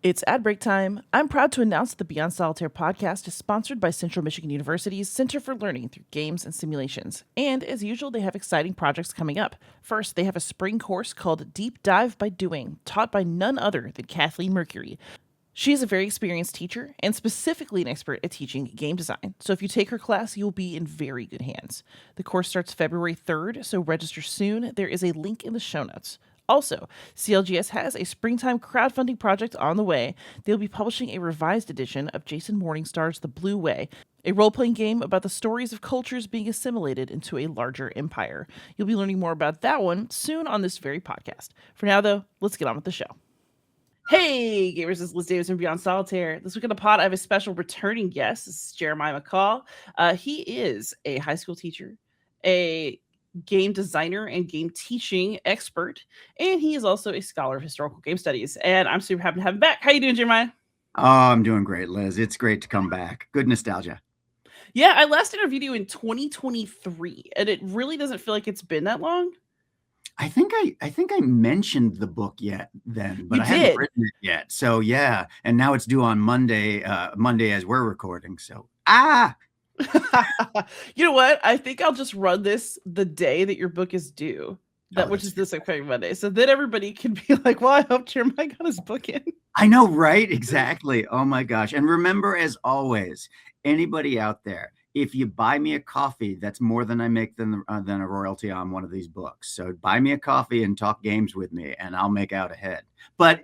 It's ad break time. I'm proud to announce that the Beyond Solitaire podcast is sponsored by Central Michigan University's Center for Learning Through Games and Simulations. And as usual, they have exciting projects coming up. First, they have a spring course called Deep Dive by Doing, taught by none other than Kathleen Mercury. She is a very experienced teacher and specifically an expert at teaching game design. So if you take her class, you'll be in very good hands. The course starts February 3rd, so register soon. There is a link in the show notes. Also, CLGS has a springtime crowdfunding project on the way. They'll be publishing a revised edition of Jason Morningstar's The Blue Way, a role-playing game about the stories of cultures being assimilated into a larger empire. You'll be learning more about that one soon on this very podcast. For now, though, let's get on with the show. Hey, gamers, this is Liz Davis from Beyond Solitaire. This week on the pod, I have a special returning guest. This is Jeremiah McCall. He is a high school teacher, a game designer and game teaching expert, and he is also a scholar of historical game studies. And I'm super happy to have him back. How you doing, Jeremiah? Oh, I'm doing great, Liz. It's great to come back. Good nostalgia. Yeah, I last interviewed you in 2023, and it really doesn't feel like it's been that long. I think I mentioned the book then, but You I haven't did. written it yet. So yeah, and now it's due on Monday as we're recording. So You know what? I think I'll just run this the day that your book is due, which is this upcoming Monday. So then everybody can be like, well, I hope Jeremiah got his book in. I know, right? Exactly. Oh my gosh. And remember, as always, anybody out there, if you buy me a coffee, that's more than I make than a royalty on one of these books. So buy me a coffee and talk games with me, and I'll make out ahead. But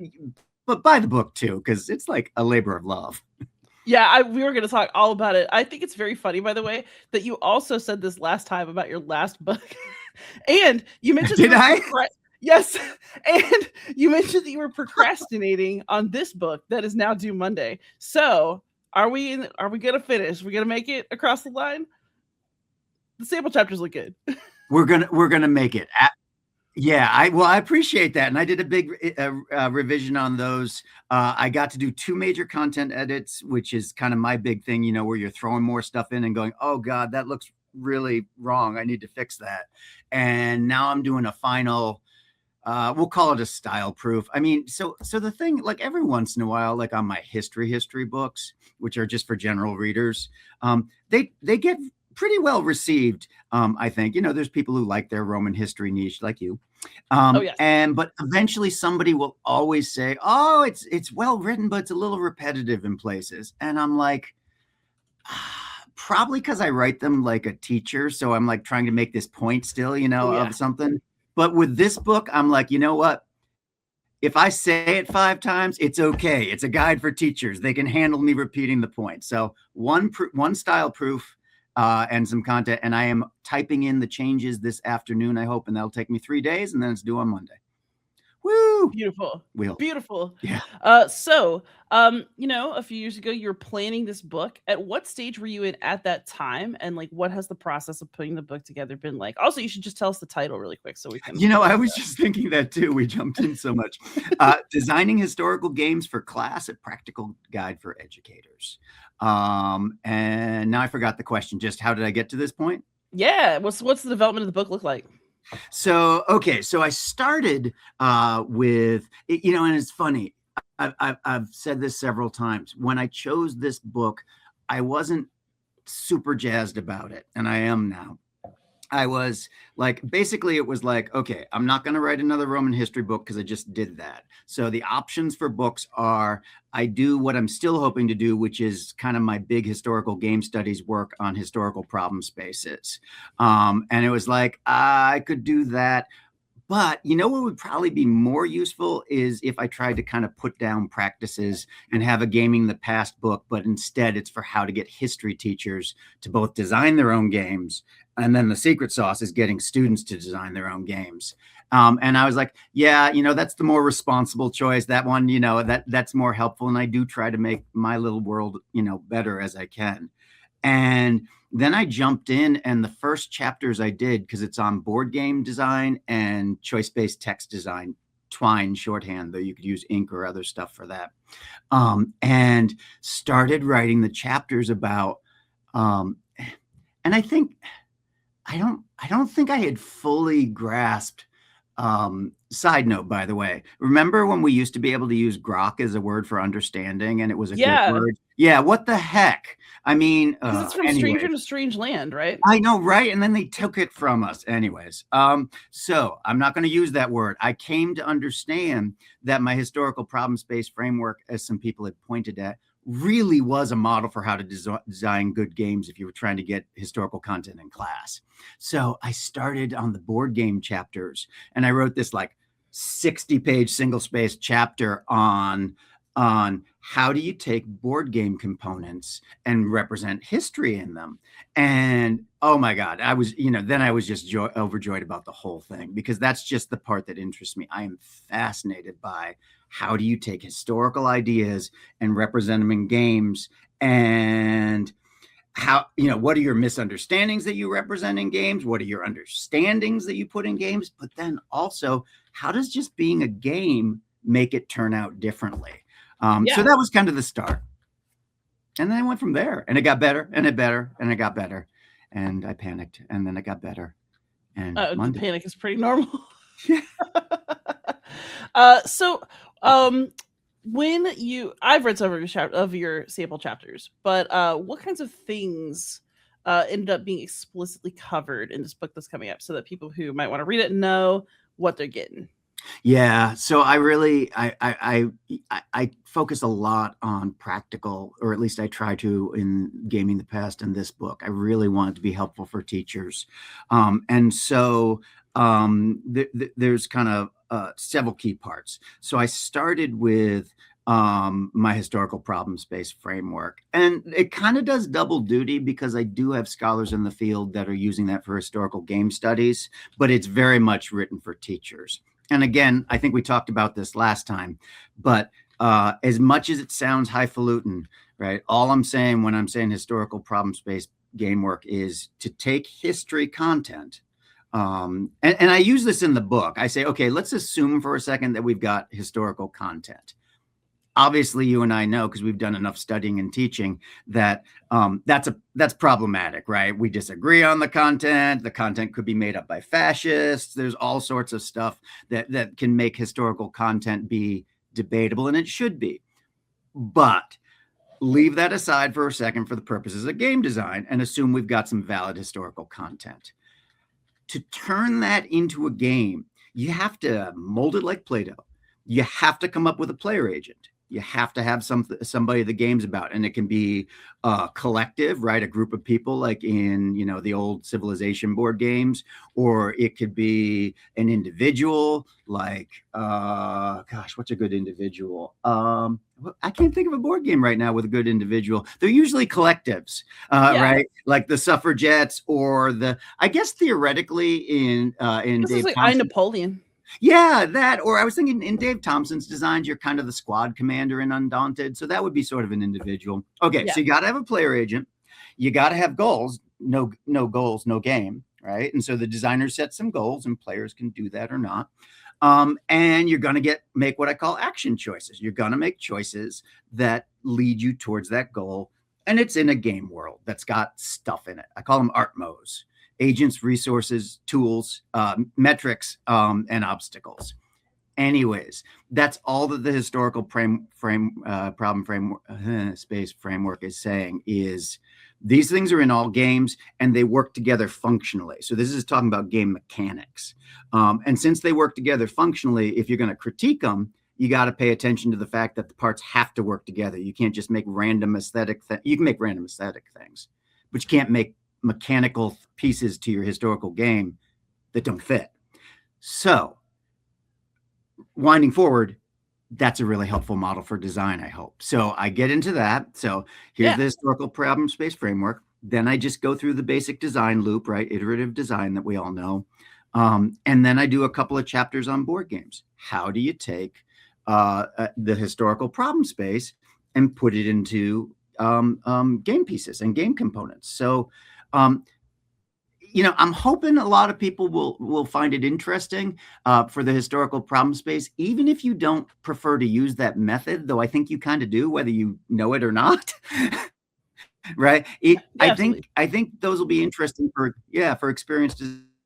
buy the book too, because it's like a labor of love. Yeah, we were going to talk all about it. I think it's very funny, by the way, that you also said this last time about your last book. And you mentioned Did I? Yes. And you mentioned that you were procrastinating on this book that is now due Monday. So are we going to finish? We're going to make it across the line? The sample chapters look good. We're gonna make it. Yeah, I appreciate that. And I did a big revision on those. I got to do 2 major content edits, which is kind of my big thing, where you're throwing more stuff in and going, oh God, that looks really wrong. I need to fix that. And now I'm doing a final, we'll call it a style proof. I mean, so the thing, like every once in a while, like on my history books, which are just for general readers, they get pretty well received. I think, there's people who like their Roman history niche like you. Yes. But eventually somebody will always say, oh, it's well written, but it's a little repetitive in places. And I'm like, probably because I write them like a teacher. So I'm like trying to make this point still, of something. But with this book, I'm like, you know what? If I say it 5 times, it's okay. It's a guide for teachers. They can handle me repeating the point. So one style proof, and some content, and I am typing in the changes this afternoon, I hope, and that'll take me 3 days, and then it's due on Monday. Woo! Beautiful. Beautiful. Yeah. So, a few years ago, you were planning this book. At what stage were you in at that time? And like, what has the process of putting the book together been like? Also, you should just tell us the title really quick so we can. I was just thinking that too. We jumped in so much. Designing Historical Games for Class, a Practical Guide for Educators. And now I forgot the question. Just how did I get to this point? Yeah. What's the development of the book look like? So I started with, and it's funny. I've said this several times. When I chose this book, I wasn't super jazzed about it, and I am now. I was like, basically it was like, okay, I'm not going to write another Roman history book because I just did that. So the options for books are, I do what I'm still hoping to do, which is kind of my big historical game studies work on historical problem spaces. And it was like, I could do that. But what would probably be more useful is if I tried to kind of put down practices and have a gaming the past book, but instead it's for how to get history teachers to both design their own games. And then the secret sauce is getting students to design their own games. And I was like, yeah, that's the more responsible choice. That one, that's more helpful. And I do try to make my little world, better as I can. And then I jumped in, and the first chapters I did, because it's on board game design and choice-based text design, Twine shorthand, though you could use ink or other stuff for that. And started writing the chapters about, and I don't think I had fully grasped. Side note, by the way, remember when we used to be able to use grok as a word for understanding, and it was a good Yeah. word? Yeah, what the heck? I mean, Because it's from Stranger to Strange Land, right? I know, right? And then they took it from us. Anyways, so I'm not going to use that word. I came to understand that my historical problem space framework, as some people had pointed at, really was a model for how to design good games if you were trying to get historical content in class. So I started on the board game chapters, and I wrote this like 60-page single-spaced chapter on how do you take board game components and represent history in them. And oh my God, I was, then I was just overjoyed about the whole thing, because that's just the part that interests me. I am fascinated by how do you take historical ideas and represent them in games, and how, what are your misunderstandings that you represent in games? What are your understandings that you put in games? But then also, how does just being a game make it turn out differently? So that was kind of the start. And then I went from there, and it got better and it better and it got better. And I panicked, and then it got better. And the panic is pretty normal. Yeah. So when I've read some of your sample chapters, but what kinds of things ended up being explicitly covered in this book that's coming up, so that people who might want to read it know what they're getting? Yeah, so I really I focus a lot on practical, or at least I try to, in Gaming the Past and this book. I really want it to be helpful for teachers, and so there's kind of several key parts. So I started with my historical problem space framework, and it kind of does double duty, because I do have scholars in the field that are using that for historical game studies, but it's very much written for teachers. And again, I think we talked about this last time, but as much as it sounds highfalutin, right? All I'm saying when I'm saying historical problem space game work is to take history content. And I use this in the book. I say, okay, let's assume for a second that we've got historical content. Obviously, you and I know, because we've done enough studying and teaching, that that's problematic, right? We disagree on the content. The content could be made up by fascists. There's all sorts of stuff that can make historical content be debatable, and it should be. But leave that aside for a second for the purposes of game design, and assume we've got some valid historical content. To turn that into a game, you have to mold it like Play-Doh. You have to come up with a player agent. You have to have somebody the game's about, and it can be a collective, right? A group of people, like in the old Civilization board games, or it could be an individual, like gosh, what's a good individual? I can't think of a board game right now with a good individual. They're usually collectives, right? Like the Suffragettes, or I guess theoretically in This Dave is like Thompson. Napoleon. Yeah, that, or I was thinking in Dave Thompson's designs, you're kind of the squad commander in Undaunted. So that would be sort of an individual. Okay, so you got to have a player agent. You got to have goals. No goals, no game, right? And so the designers set some goals, and players can do that or not. And you're going to make what I call action choices. You're going to make choices that lead you towards that goal. And it's in a game world that's got stuff in it. I call them art modes: agents, resources, tools, metrics, and obstacles. Anyways, that's all that the historical space framework is saying, is these things are in all games, and they work together functionally. So this is talking about game mechanics. And since they work together functionally, if you're going to critique them, you got to pay attention to the fact that the parts have to work together. You can't just make random aesthetic things. You can make random aesthetic things, but you can't make mechanical pieces to your historical game that don't fit. So winding forward, that's a really helpful model for design, I hope. So I get into that. So here's the historical problem space framework. Then I just go through the basic design loop, right? Iterative design that we all know. And then I do a couple of chapters on board games. How do you take the historical problem space and put it into game pieces and game components? So Um, I'm hoping a lot of people will find it interesting for the historical problem space, even if you don't prefer to use that method, though I think you kind of do, whether you know it or not. Right? Yeah, I yeah, absolutely. think those will be interesting for experienced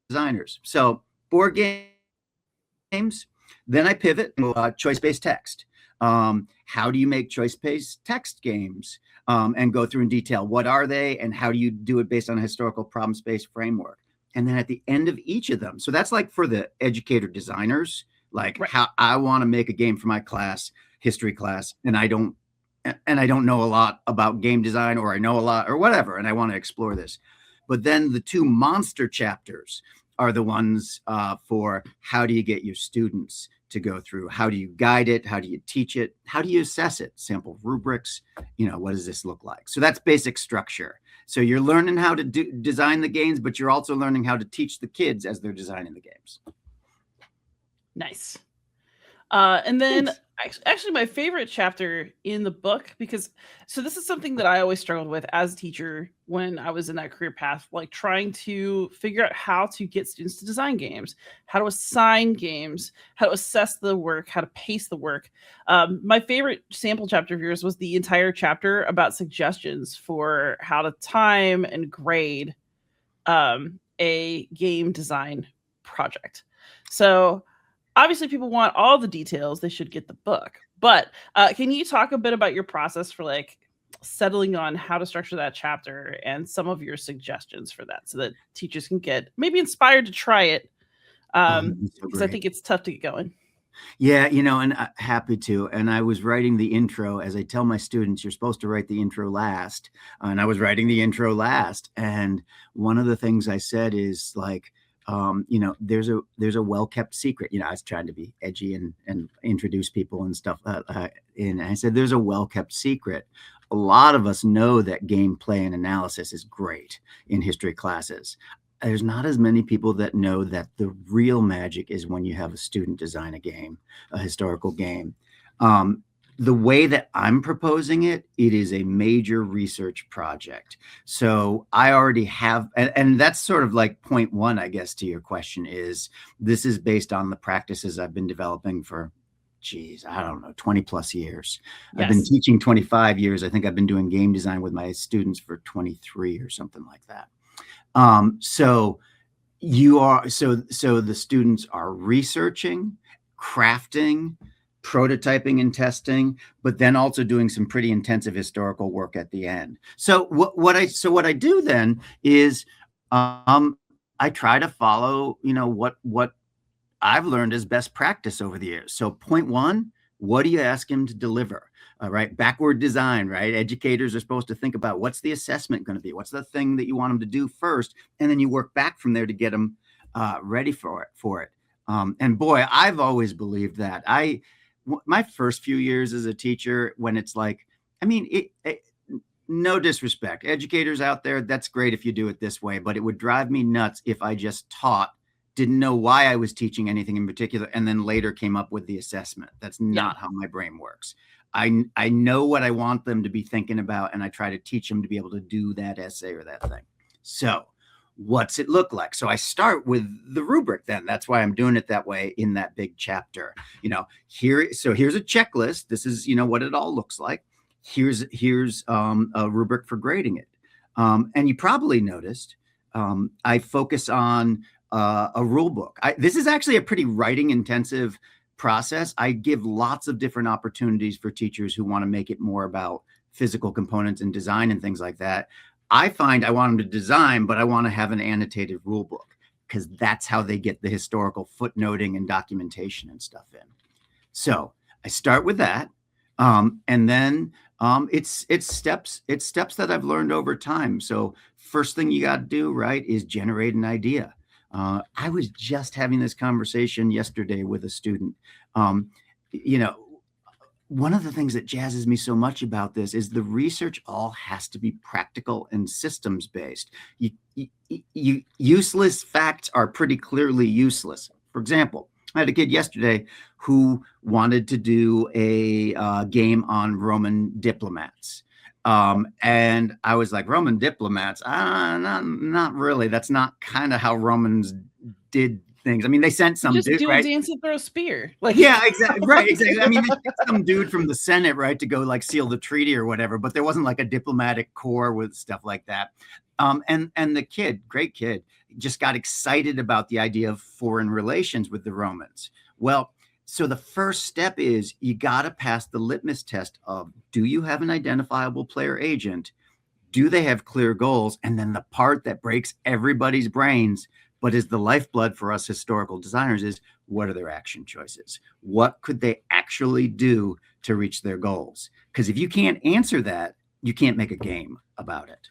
designers. So board games, then I pivot to choice-based text. How do you make choice-based text games? And go through in detail. What are they, and how do you do it based on a historical problem space framework? And then at the end of each of them, so that's like for the educator designers, like Right. how I want to make a game for my class, history class, and I don't know a lot about game design, or I know a lot or whatever, and I want to explore this. But then the two monster chapters are the ones for how do you get your students to go through? How do you guide it? How do you teach it? How do you assess it? Sample rubrics, what does this look like? So that's basic structure. So you're learning how to design the games, but you're also learning how to teach the kids as they're designing the games. Nice. And then Thanks. actually my favorite chapter in the book, because so this is something that I always struggled with as a teacher when I was in that career path, like trying to figure out how to get students to design games, how to assign games, how to assess the work, how to pace the work. My favorite sample chapter of yours was the entire chapter about suggestions for how to time and grade a game design project. So obviously people want all the details, they should get the book. But can you talk a bit about your process for like settling on how to structure that chapter and some of your suggestions for that, so that teachers can get maybe inspired to try it? So Because I great. think it's tough to get going. Yeah, and happy to. And I was writing the intro, as I tell my students, you're supposed to write the intro last. And I was writing the intro last. And one of the things I said is like, there's a well-kept secret. I was trying to be edgy and introduce people and stuff. And I said, there's a well-kept secret. A lot of us know that gameplay and analysis is great in history classes. There's not as many people that know that the real magic is when you have a student design a game, a historical game. The way that I'm proposing it, it is a major research project. So I already have, and that's sort of like point one, I guess, to your question is, this is based on the practices I've been developing for, I don't know, 20 plus years. I've been Yes. teaching 25 years. I think I've been doing game design with my students for 23 or something like that. So the students are researching, crafting, prototyping and testing, but then also doing some pretty intensive historical work at the end. So what I do then is I try to follow, what I've learned as best practice over the years. So point one, what do you ask him to deliver? Right, backward design, right? Educators are supposed to think about what's the assessment going to be? What's the thing that you want them to do first? And then you work back from there to get them ready for it. And boy, I've always believed that. My first few years as a teacher, when it's like, I mean, no disrespect, educators out there, that's great if you do it this way, but it would drive me nuts if I just taught, didn't know why I was teaching anything in particular, and then later came up with the assessment. That's Yeah. not how my brain works. I know what I want them to be thinking about, and I try to teach them to be able to do that essay or that thing. So what's it look like? So I start with the rubric then. That's why I'm doing it that way in that big chapter. Here's a checklist. This is, what it all looks like. Here's a rubric for grading it. And you probably noticed I focus on a rule book. This is actually a pretty writing intensive process. I give lots of different opportunities for teachers who want to make it more about physical components and design and things like that. I find I want them to design, but I want to have an annotated rule book, because that's how they get the historical footnoting and documentation and stuff in. So I start with that. And then it's steps that I've learned over time. So first thing you got to do, right, is generate an idea. I was just having this conversation yesterday with a student. One of the things that jazzes me so much about this is the research all has to be practical and systems based. Useless facts are pretty clearly useless. For example, I had a kid yesterday who wanted to do a game on Roman diplomats. And I was like, Roman diplomats? Not really. That's not kind of how Romans did things. I mean, they sent some just dude, do a right? dance and throw a spear. Like, Yeah, exactly. Right, exactly. I mean, they sent some dude from the Senate, right, to go like seal the treaty or whatever, but there wasn't like a diplomatic corps with stuff like that. And the kid, great kid, just got excited about the idea of foreign relations with the Romans. Well, so the first step is you got to pass the litmus test of, do you have an identifiable player agent? Do they have clear goals? And then the part that breaks everybody's brains, but is the lifeblood for us historical designers, is what are their action choices? What could they actually do to reach their goals? Because if you can't answer that, you can't make a game about it.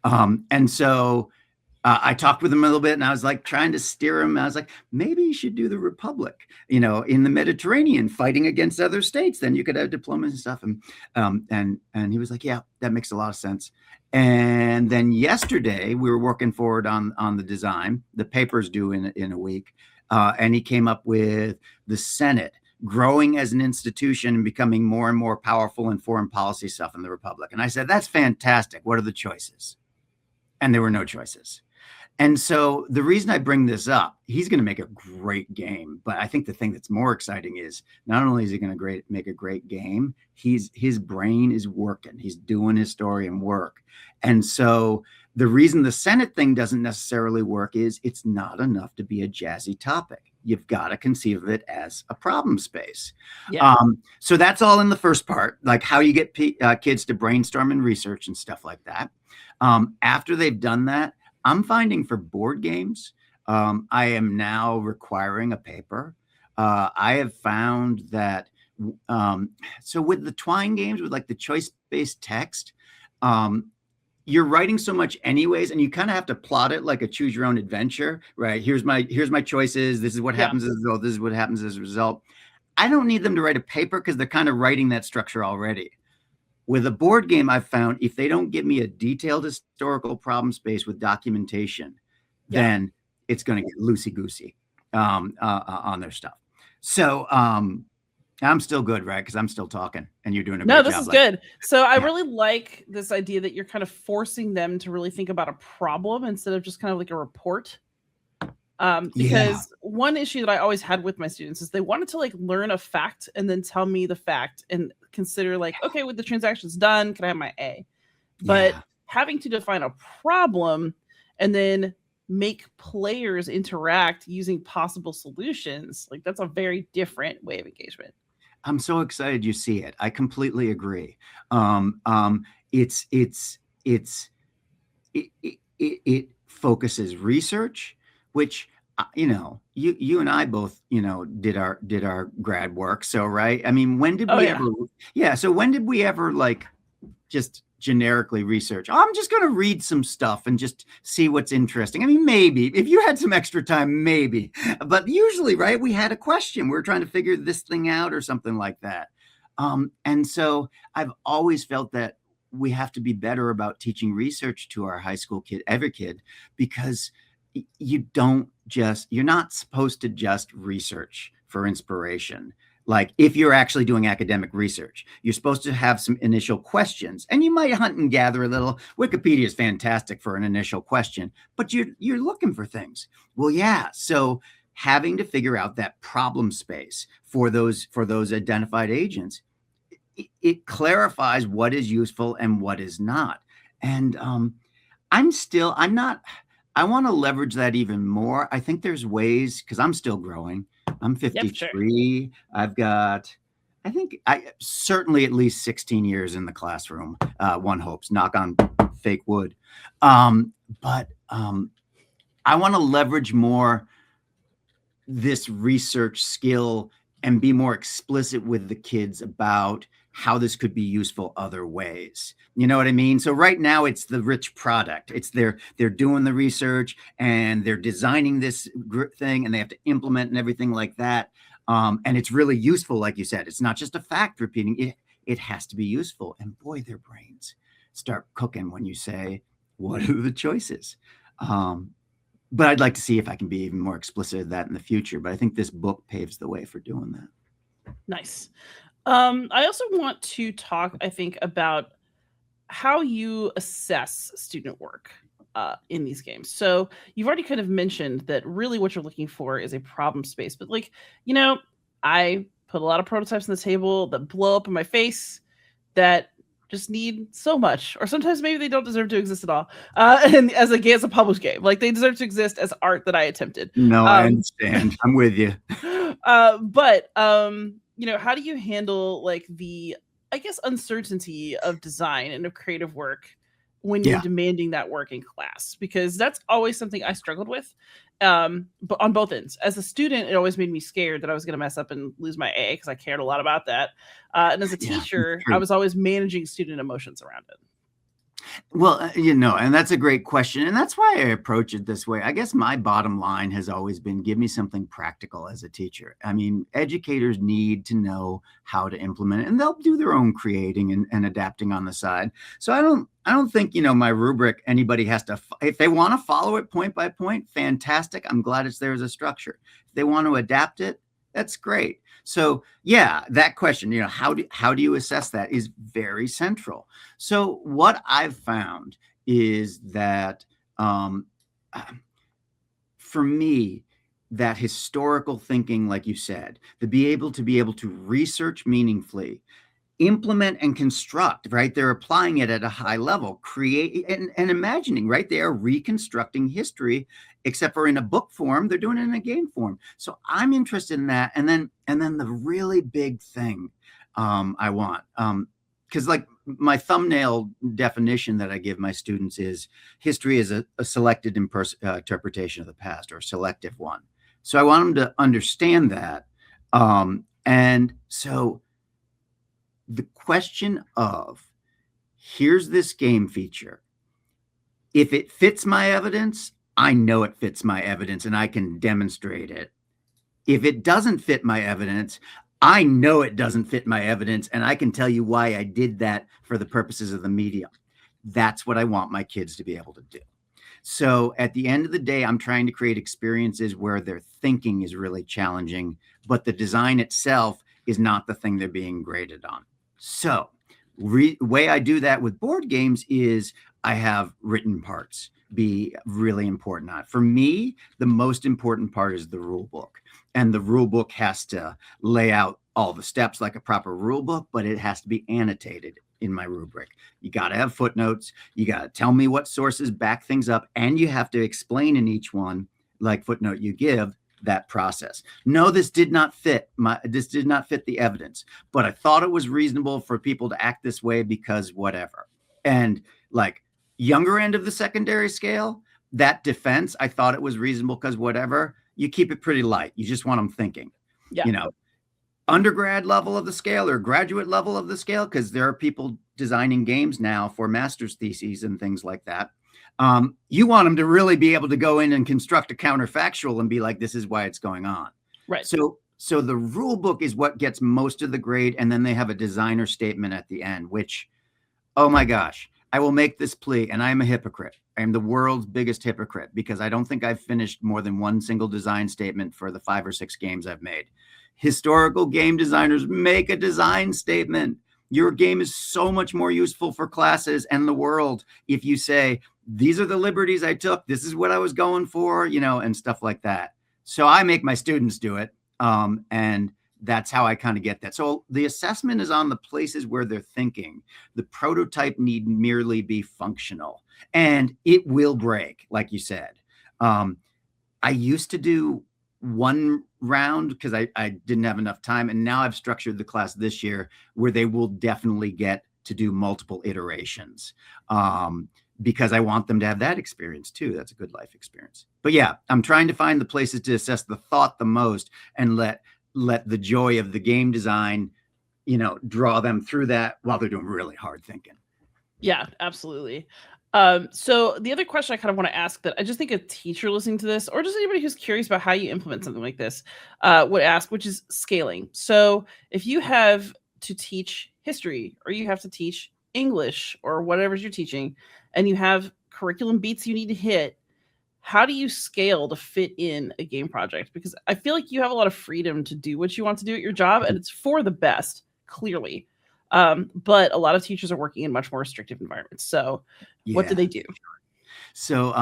And so I talked with him a little bit, and I was like trying to steer him. I was like, maybe you should do the Republic, in the Mediterranean, fighting against other states. Then you could have diplomacy and stuff. And he was like, yeah, that makes a lot of sense. And then yesterday we were working forward on the design. The paper's due in a week, and he came up with the Senate growing as an institution and becoming more and more powerful in foreign policy stuff in the Republic. And I said, that's fantastic. What are the choices? And there were no choices. And so the reason I bring this up, he's going to make a great game. But I think the thing that's more exciting is not only is he going to make a great game, his brain is working. He's doing historian work. And so the reason the Senate thing doesn't necessarily work is it's not enough to be a jazzy topic. You've got to conceive of it as a problem space. yeah. So that's all in the first part, like how you get kids to brainstorm and research and stuff like that. After they've done that, I'm finding for board games, I am now requiring a paper. I have found that, so with the Twine games, with like the choice-based text, you're writing so much anyways, and you kind of have to plot it like a choose your own adventure, right? Here's my choices. This is what happens as a result. This is what happens as a result. I don't need them to write a paper because they're kind of writing that structure already. With a board game, I've found if they don't give me a detailed historical problem space with documentation, then it's going to get loosey-goosey on their stuff. So I'm still good, right? Because I'm still talking and you're doing a great job. No, this is good. So I really like this idea that you're kind of forcing them to really think about a problem instead of just kind of like a report. Because one issue that I always had with my students is they wanted to like learn a fact and then tell me the fact and consider like, okay, with the transactions done, can I have my A? But having to define a problem and then make players interact using possible solutions, like that's a very different way of engagement. I'm so excited you see it. I completely agree. It focuses research, which you and I both did our grad work. So right, I mean, when did we ever? Yeah. So when did we ever like just generically research? I'm just going to read some stuff and just see what's interesting. I mean, maybe if you had some extra time, maybe, but usually, right, we had a question. We were trying to figure this thing out or something like that. And so I've always felt that we have to be better about teaching research to our high school kid, every kid, because you're not supposed to just research for inspiration. Like if you're actually doing academic research, you're supposed to have some initial questions, and you might hunt and gather a little. Wikipedia is fantastic for an initial question, but you're looking for things. Well, yeah. So having to figure out that problem space for those identified agents, it clarifies what is useful and what is not. And I want to leverage that even more. I think there's ways, because I'm still growing. I'm 53. Sure. I've got, I think certainly at least 16 years in the classroom. One hopes, knock on fake wood. But I want to leverage more this research skill and be more explicit with the kids about how this could be useful other ways. You know what I mean? So right now it's the rich product. It's they're doing the research and they're designing this thing and they have to implement and everything like that. And it's really useful. Like you said, it's not just a fact repeating. It has to be useful. And boy, their brains start cooking when you say, what are the choices? But I'd like to see if I can be even more explicit of that in the future. But I think this book paves the way for doing that. Nice. I also want to talk, I think, about how you assess student work in these games. So you've already kind of mentioned that really what you're looking for is a problem space, but like, you know, I put a lot of prototypes on the table that blow up in my face that just need so much, or sometimes maybe they don't deserve to exist at all. And as a published game, like they deserve to exist as art that I attempted. No, I Um, understand. I'm with you. but you know, how do you handle like the, I guess, uncertainty of design and of creative work when you're Yeah. demanding that work in class? Because that's always something I struggled with. But on both ends, as a student, it always made me scared that I was going to mess up and lose my A because I cared a lot about that. And as a Yeah, it's teacher, I true. was always managing student emotions around it. Well, and that's a great question. And that's why I approach it this way. I guess my bottom line has always been give me something practical as a teacher. I mean, educators need to know how to implement it, and they'll do their own creating and adapting on the side. So I don't think, my rubric, anybody has to, if they want to follow it point by point, fantastic. I'm glad it's there as a structure. If they want to adapt it, that's great. So yeah, that question, how do you assess that is very central. So what I've found is that for me, that historical thinking, like you said, to be able to research meaningfully, implement and construct, right? They're applying it at a high level, create and imagining, right? They are reconstructing history, except for in a book form, they're doing it in a game form. So I'm interested in that. And then the really big thing I want, because like my thumbnail definition that I give my students is history is a selected interpretation of the past, or a selective one. So I want them to understand that. And so the question of, here's this game feature. If it fits my evidence, I know it fits my evidence and I can demonstrate it. If it doesn't fit my evidence, I know it doesn't fit my evidence and I can tell you why I did that for the purposes of the medium. That's what I want my kids to be able to do. So at the end of the day, I'm trying to create experiences where their thinking is really challenging, but the design itself is not the thing they're being graded on. So way I do that with board games is I have written parts be really important. For me, the most important part is the rule book. And the rule book has to lay out all the steps like a proper rule book, but it has to be annotated in my rubric. You got to have footnotes. You got to tell me what sources back things up. And you have to explain in each one, like footnote you give, that process. No, this did not fit the evidence, but I thought it was reasonable for people to act this way because whatever. And like younger end of the secondary scale, that defense, I thought it was reasonable because whatever, you keep it pretty light. You just want them thinking. Yeah. Undergrad level of the scale or graduate level of the scale, because there are people designing games now for master's theses and things like that. You want them to really be able to go in and construct a counterfactual and be like, this is why it's going on. Right. So the rule book is what gets most of the grade. And then they have a designer statement at the end, which, oh my gosh, I will make this plea. And I am a hypocrite. I am the world's biggest hypocrite because I don't think I've finished more than one single design statement for the 5 or 6 games I've made. Historical game designers, make a design statement. Your game is so much more useful for classes and the world if you say, these are the liberties I took, this is what I was going for, and stuff like that. So I make my students do it. And that's how I kind of get that. So the assessment is on the places where they're thinking. The prototype need merely be functional, and it will break, like you said. I used to do one round because I didn't have enough time. And now I've structured the class this year where they will definitely get to do multiple iterations because I want them to have that experience too. That's a good life experience. But yeah, I'm trying to find the places to assess the thought the most and let the joy of the game design, draw them through that while they're doing really hard thinking. Yeah, absolutely. So the other question I kind of want to ask that I just think a teacher listening to this, or just anybody who's curious about how you implement something like this, would ask, which is scaling. So if you have to teach history, or you have to teach English, or whatever you're teaching, and you have curriculum beats you need to hit, how do you scale to fit in a game project? Because I feel like you have a lot of freedom to do what you want to do at your job, and it's for the best, clearly. But a lot of teachers are working in much more restrictive environments. So what do Yeah. they do? So,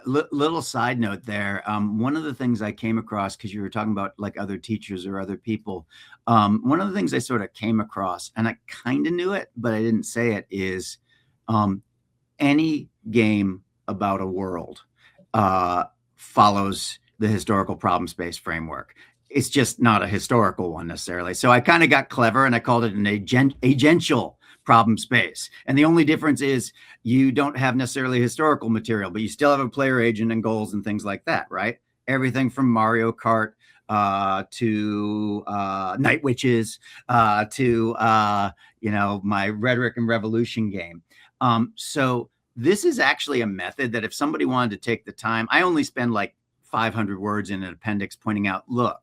little side note there. One of the things I came across, because you were talking about like other teachers or other people, one of the things I sort of came across, and I kind of knew it, but I didn't say it, is um, any game about a world uh, follows the historical problem space framework. It's just not a historical one necessarily. So I kind of got clever and I called it an agential problem space. And the only difference is you don't have necessarily historical material, but you still have a player agent and goals and things like that, right? Everything from Mario Kart to Night Witches to my Rhetoric and Revolution game. So this is actually a method that if somebody wanted to take the time, I only spend like 500 words in an appendix pointing out, look,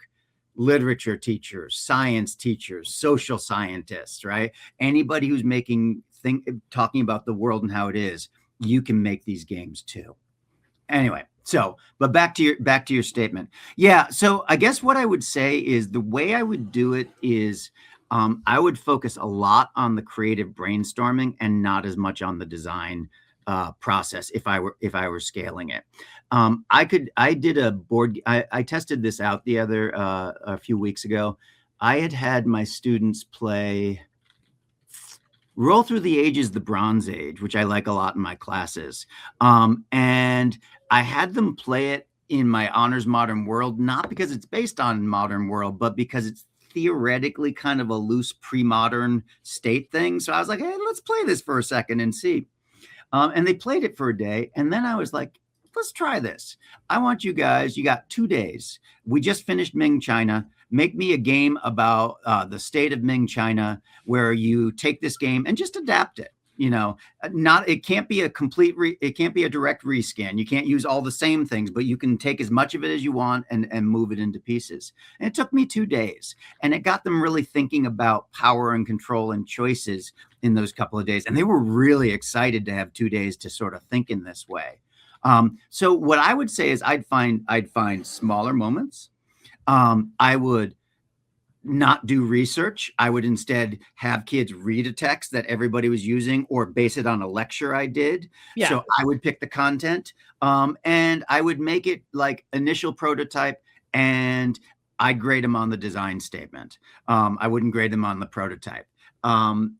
literature teachers, science teachers, social scientists, right? Anybody who's talking about the world and how it is, you can make these games too. Anyway, but back to your statement. Yeah, so I guess what I would say is the way I would do it is I would focus a lot on the creative brainstorming and not as much on the design process if I were scaling it. I did a board. I tested this out a few weeks ago. I had my students play Roll Through the Ages, the Bronze Age, which I like a lot in my classes. And I had them play it in my honors modern world, not because it's based on modern world, but because it's theoretically kind of a loose pre-modern state thing. So I was like, hey, let's play this for a second and see. And they played it for a day. And then I was like, let's try this. I want you guys, you got 2 days. We just finished Ming China. Make me a game about the state of Ming China where you take this game and just adapt it. It can't be it can't be a direct reskin. You can't use all the same things, but you can take as much of it as you want and move it into pieces. And it took me 2 days, and it got them really thinking about power and control and choices in those couple of days. And they were really excited to have 2 days to sort of think in this way. So what I would say is I'd find smaller moments. I would not do research. I would instead have kids read a text that everybody was using or base it on a lecture I did. Yeah. So I would pick the content and I would make it like initial prototype, and I'd grade them on the design statement. I wouldn't grade them on the prototype. And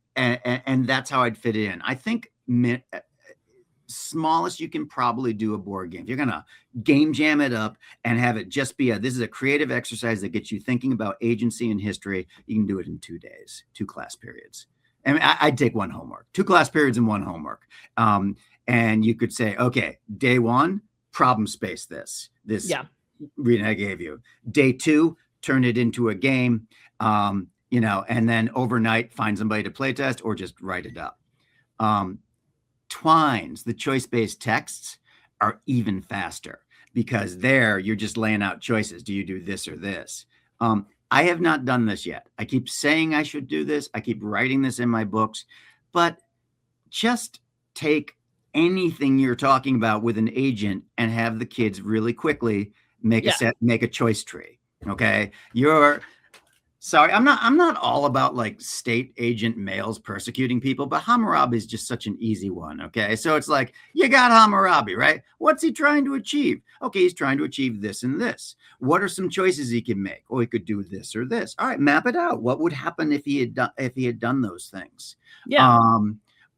that's how I'd fit it in. I think smallest you can probably do a board game. If you're going to game jam it up and have it just be this is a creative exercise that gets you thinking about agency and history, you can do it in 2 days, 2 class periods. I mean, I'd take 1 homework, 2 class periods and 1 homework. And you could say, okay, day 1, problem space this reading I gave you. Day 2, turn it into a game, and then overnight find somebody to play test or just write it up. Twines, the choice-based texts, are even faster because there you're just laying out choices. Do you do this or this? I have not done this yet. I keep saying I should do this. I keep writing this in my books, but just take anything you're talking about with an agent and have the kids really quickly make a choice tree. Okay. Sorry, I'm not all about like state agent males persecuting people, but Hammurabi is just such an easy one. Okay. So it's like, you got Hammurabi, right? What's he trying to achieve? Okay. He's trying to achieve this and this. What are some choices he can make? Oh, he could do this or this. All right. Map it out. What would happen if he had done those things? Yeah.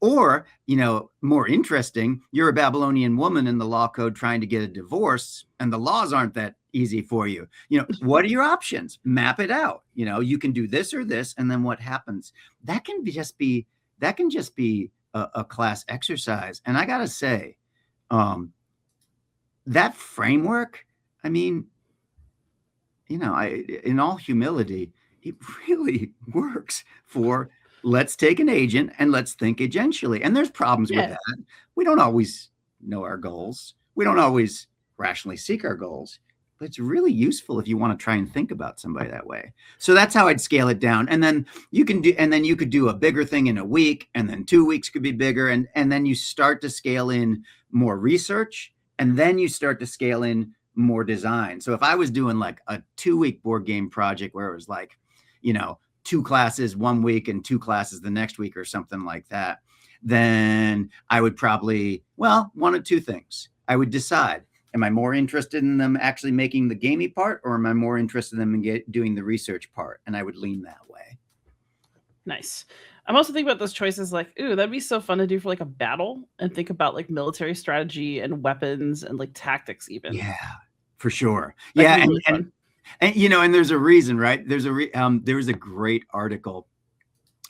Or, more interesting, you're a Babylonian woman in the law code trying to get a divorce and the laws aren't that easy for you. What are your options? Map it out. You can do this or this. And then what happens? That can just be a class exercise. And I got to say, that framework, I mean, in all humility, it really works for let's take an agent and let's think agentially. And there's problems with that. We don't always know our goals. We don't always rationally seek our goals, but it's really useful if you want to try and think about somebody that way. So that's how I'd scale it down. And then you could do a bigger thing in a week, and then 2 weeks could be bigger. And then you start to scale in more research, and then you start to scale in more design. So if I was doing like a 2-week board game project where it was like, 2 classes one week and 2 classes the next week or something like that, then I would probably, well, one of two things. I would decide, am I more interested in them actually making the gamey part, or am I more interested in them doing the research part? And I would lean that way. Nice. I'm also thinking about those choices like, ooh, that'd be so fun to do for like a battle and think about like military strategy and weapons and like tactics even. Yeah, for sure. That Yeah, could be really fun. and you know, and there's a reason, right? There was a great article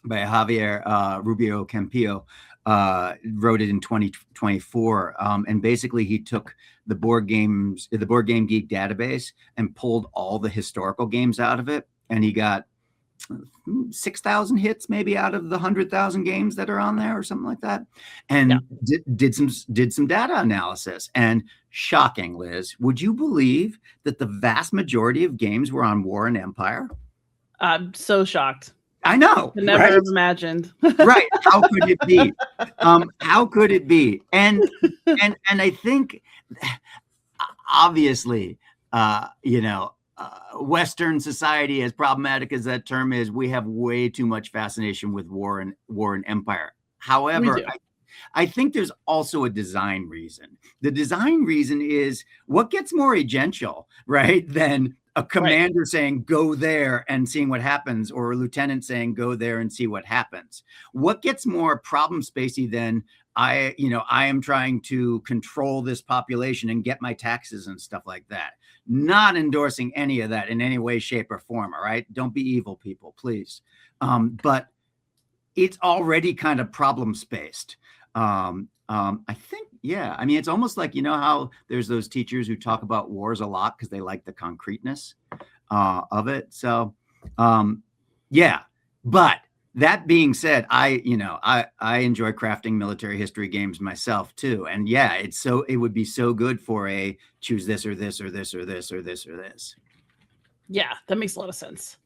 by Javier Rubio Campillo, wrote it in 2024, and basically he took the Board Game Geek database and pulled all the historical games out of it, and he got 6,000 hits maybe out of the 100,000 games that are on there or something like that, and did some data analysis. And shocking, Liz, would you believe that the vast majority of games were on War and Empire? I'm so shocked. I know. I never have imagined. Right. How could it be? How could it be? And I think obviously, Western society, as problematic as that term is, we have way too much fascination with war and empire. However, I think there's also a design reason. The design reason is what gets more agential, right, than a commander saying, go there and seeing what happens, or a lieutenant saying, go there and see what happens. What gets more problem spacey than I am trying to control this population and get my taxes and stuff like that. Not endorsing any of that in any way, shape, or form. All right. Don't be evil, people, please. But it's already kind of problem spaced. I think, yeah. I mean, it's almost like, you know how there's those teachers who talk about wars a lot because they like the concreteness of it. So, yeah. But that being said, I enjoy crafting military history games myself too. And yeah, it would be so good for a choose this or this or this or this or this or this. Yeah, that makes a lot of sense.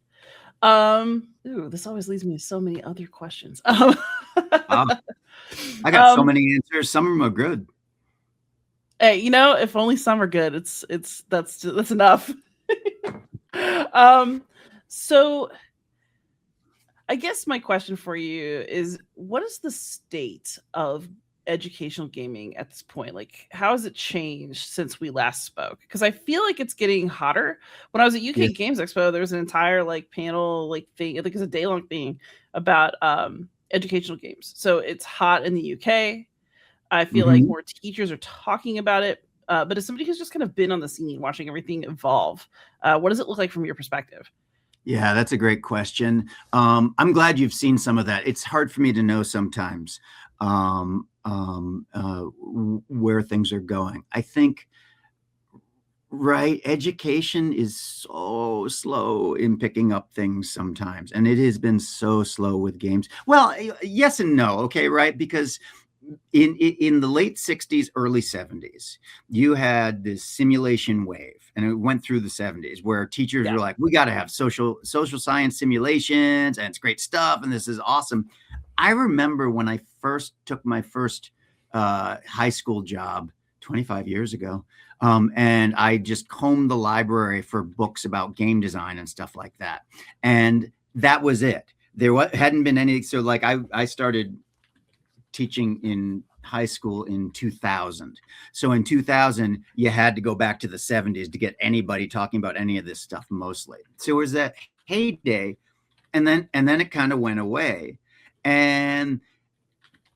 This always leads me to so many other questions. I got so many answers. Some of them are good. Hey, if only some are good, that's enough. So I guess my question for you is, what is the state of educational gaming at this point? Like, how has it changed since we last spoke? Because I feel like it's getting hotter. When I was at UK Games Expo, there was an entire panel thing. I think it's a day-long thing about educational games. So it's hot in the UK. I feel like more teachers are talking about it. But as somebody who's just kind of been on the scene, watching everything evolve, what does it look like from your perspective? Yeah, that's a great question. I'm glad you've seen some of that. It's hard for me to know sometimes where things are going. I think, right, education is so slow in picking up things sometimes, and it has been so slow with games. Well, yes and no, okay, right? Because in the late 60s, early 70s, you had this simulation wave, and it went through the 70s where teachers were like, we got to have social science simulations, and it's great stuff, and this is awesome. I remember when I first took my first high school job 25 years ago, and I just combed the library for books about game design and stuff like that, and that was it. There hadn't been any. So I started teaching in high school in 2000. So in 2000, you had to go back to the 70s to get anybody talking about any of this stuff mostly. So it was that heyday, and then it kind of went away. And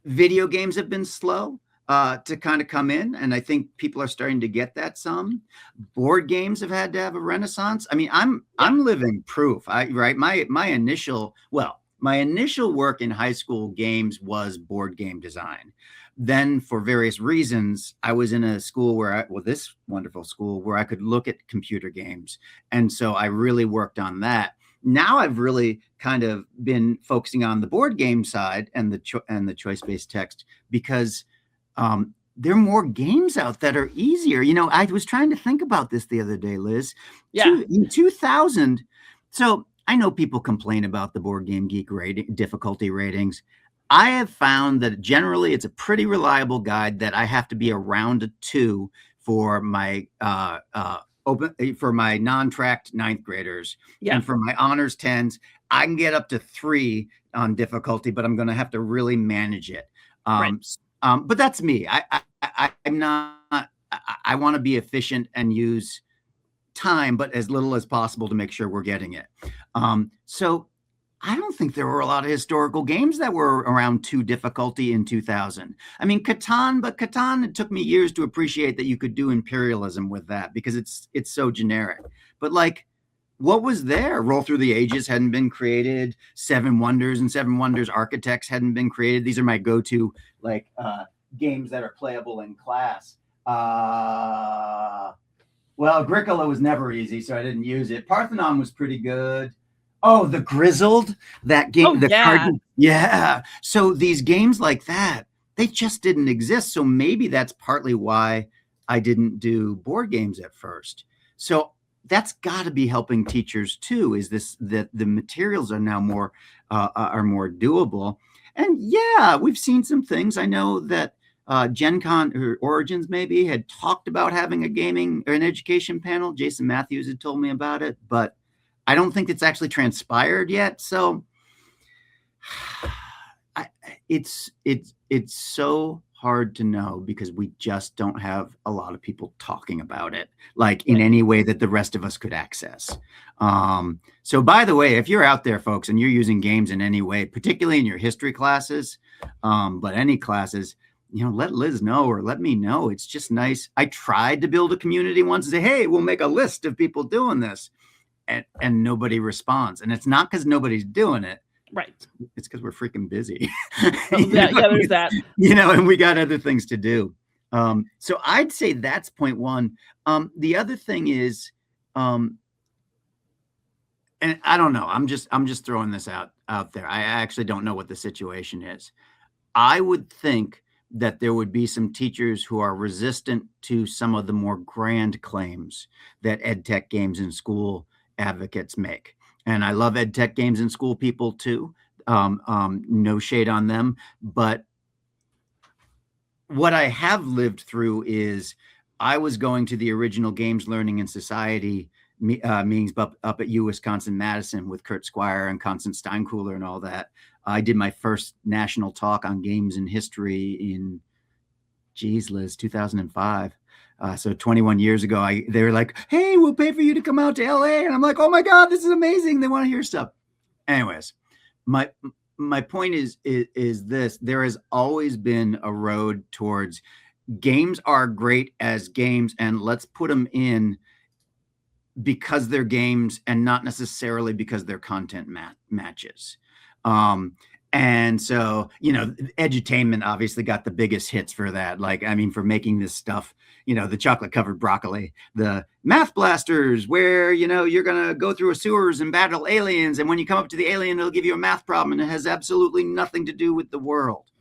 video games have been slow to kind of come in, and I think people are starting to get that some. Board games have had to have a renaissance. I mean, I'm living proof. My initial work in high school games was board game design. Then, for various reasons, I was in a school this wonderful school where I could look at computer games. And so I really worked on that. Now I've really kind of been focusing on the board game side and the choice-based text, because there are more games out that are easier. I was trying to think about this the other day, Liz. Yeah. In 2000, so I know people complain about the Board Game Geek difficulty ratings. I have found that generally it's a pretty reliable guide that I have to be around a 2 for my open for my non-tracked ninth graders, Yeah. and for my honors 10s, I can get up to 3 on difficulty, but I'm going to have to really manage it. Right. But that's me. I'm not. I want to be efficient and use time, but as little as possible to make sure we're getting it. So I don't think there were a lot of historical games that were around 2 difficulty in 2000. I mean, Catan, but Catan, it took me years to appreciate that you could do imperialism with that because it's so generic. But like, what was there? Roll Through the Ages hadn't been created. Seven Wonders and Seven Wonders Architects hadn't been created. These are my go-to like games that are playable in class. Well, Agricola was never easy, so I didn't use it. Parthenon was pretty good. Oh, the Grizzled, that game. Oh, yeah. Yeah. So these games like that, they just didn't exist. So maybe that's partly why I didn't do board games at first. So that's got to be helping teachers too. Is this that the materials are now more doable? And yeah, we've seen some things. I know that Gen Con or Origins maybe had talked about having a gaming or an education panel. Jason Matthews had told me about it, but I don't think it's actually transpired yet. So it's so hard to know because we just don't have a lot of people talking about it, like in any way that the rest of us could access. So by the way, if you're out there, folks, and you're using games in any way, particularly in your history classes, but any classes, let Liz know or let me know. It's just nice. I tried to build a community once and say, hey, we'll make a list of people doing this. And nobody responds. And it's not because nobody's doing it. Right. It's because we're freaking busy. Yeah, there's that. And we got other things to do. So I'd say that's point one. The other thing is, and I don't know, I'm just throwing this out there. I actually don't know what the situation is. I would think that there would be some teachers who are resistant to some of the more grand claims that ed tech games in school advocates make. And I love ed tech games in school people too. No shade on them. But what I have lived through is I was going to the original Games Learning and Society meetings up at Wisconsin-Madison with Kurt Squire and Constance Steinkuhler and all that. I did my first national talk on games and history in, Liz, 2005. So 21 years ago, they were like, hey, we'll pay for you to come out to LA. And I'm like, oh my God, this is amazing. They want to hear stuff. Anyways, my point is this. There has always been a road towards games are great as games, and let's put them in because they're games and not necessarily because their content matches. And so, edutainment obviously got the biggest hits for that. Like, I mean, for making this stuff, the chocolate covered broccoli, the math blasters, where, you're going to go through a sewers and battle aliens. And when you come up to the alien, it'll give you a math problem and it has absolutely nothing to do with the world.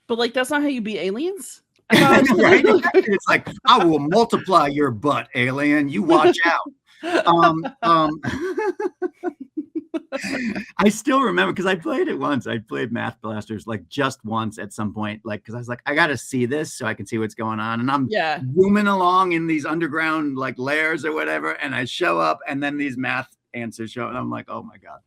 But like, that's not how you beat aliens. Right? It's like, I will multiply your butt, alien. You watch out. I still remember because I played it once. I played Math Blasters like just once at some point, like because I was like, I got to see this so I can see what's going on. And I'm zooming along in these underground like layers or whatever, and I show up, and then these math answers show, and I'm like, oh my God.